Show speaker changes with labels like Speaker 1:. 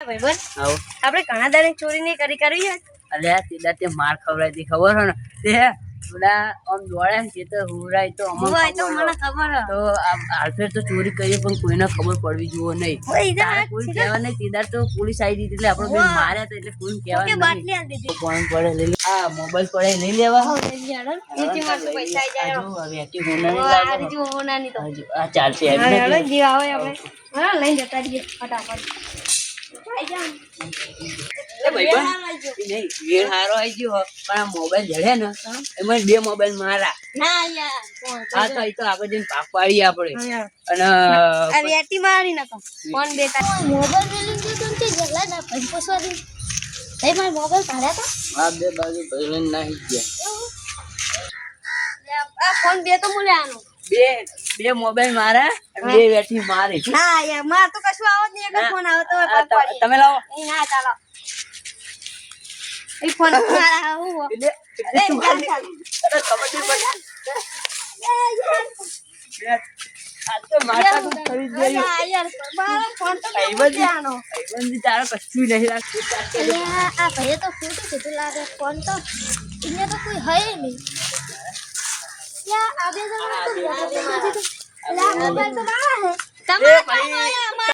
Speaker 1: ભાઈબંધ
Speaker 2: આવો
Speaker 1: આપણે ઘણા દાડે ચોરી નહીં કરી
Speaker 2: અલ્યા સીધા તે માર ખવડાવી ખબર હે ને તે થોડા આમ દોડ્યા ને તે હુરાય તો
Speaker 1: હોય તો મને ખબર હે.
Speaker 2: તો હાલફેર તો ચોરી કરી પણ કોઈને ખબર પડવી જોવો નહીં.
Speaker 1: હોય ઈ તો
Speaker 2: તારે
Speaker 1: વાત
Speaker 2: કોઈ
Speaker 1: છે.
Speaker 2: કહેવા નહીં સીધા તો પોલીસ આવી દીધી એટલે આપણે બેન માર્યા હતા એટલે કોઈ
Speaker 1: કે
Speaker 2: કહેવાનું
Speaker 1: બાટલી
Speaker 2: નહીં.
Speaker 1: આલ દીધી
Speaker 2: ફોન પડે લઈ લે. આ મોબાઈલ પડે લઈ લેવા.
Speaker 1: હો લઈ જાડો નીચે મારતો પૈસા આવી જાય
Speaker 2: હજુ હવે એટી હોનાની
Speaker 1: આ
Speaker 2: લાગે.
Speaker 1: રીજો હોનાની તો
Speaker 2: હજુ આ ચાલશે એમ
Speaker 1: હવે
Speaker 2: નથી.
Speaker 1: જીવ આવે આપણે હા લઈને જતા રહીએ ફટાફટ આઈ જાવ
Speaker 2: એ ભાઈબંધ નહીં વેર હારો આવી ગયો હો, પણ આ મોબાઈલ જડે ને એમાં 2 મોબાઈલ મારા.
Speaker 1: ના યાર કોણ
Speaker 2: હા તો એ તો આગળ જઈને પાક પાડીએ આપણે.
Speaker 1: યાર
Speaker 2: અને
Speaker 1: આ વેટી મારી નકો ફોન બેટા
Speaker 3: મોબાઈલ મેલી દીધો તો જલ્લા ના ભાઈ પોસવા દે એ મારો મોબાઈલ કાઢ્યા
Speaker 2: આ 2 બાજુ ભાઈબંધ નાહી ગયા.
Speaker 1: આ ફોન બે તો મુલે આનો
Speaker 2: બે મોબાઈલ મારા અને 2 વેઠી મારી.
Speaker 1: ના યાર માર તો કશું આવત નહીં એક જ ફોન આવે તો
Speaker 2: આ
Speaker 1: ફોન પાડી
Speaker 2: તમે લાવો.
Speaker 1: એ ના ચાલો એ ફોન મારા હું
Speaker 2: એટલે શું ખાલી? અરે કબડ્ડી પર આ તો માતા તું ખરીદ ગયો.
Speaker 1: યાર મારો ફોન તો
Speaker 2: ભાઈબંધ
Speaker 1: આનો
Speaker 2: ભાઈબંધ તારે કશું નહીં રાખતું.
Speaker 3: અલ્યા આ ભાઈએ તો ખોટું કીધું લાગે ફોન તો અહીંયા તો કોઈ હય નહીં યા આ બે જણા તો મોબાઈલ તો મારા હે
Speaker 1: તમારા
Speaker 2: ભાઈ.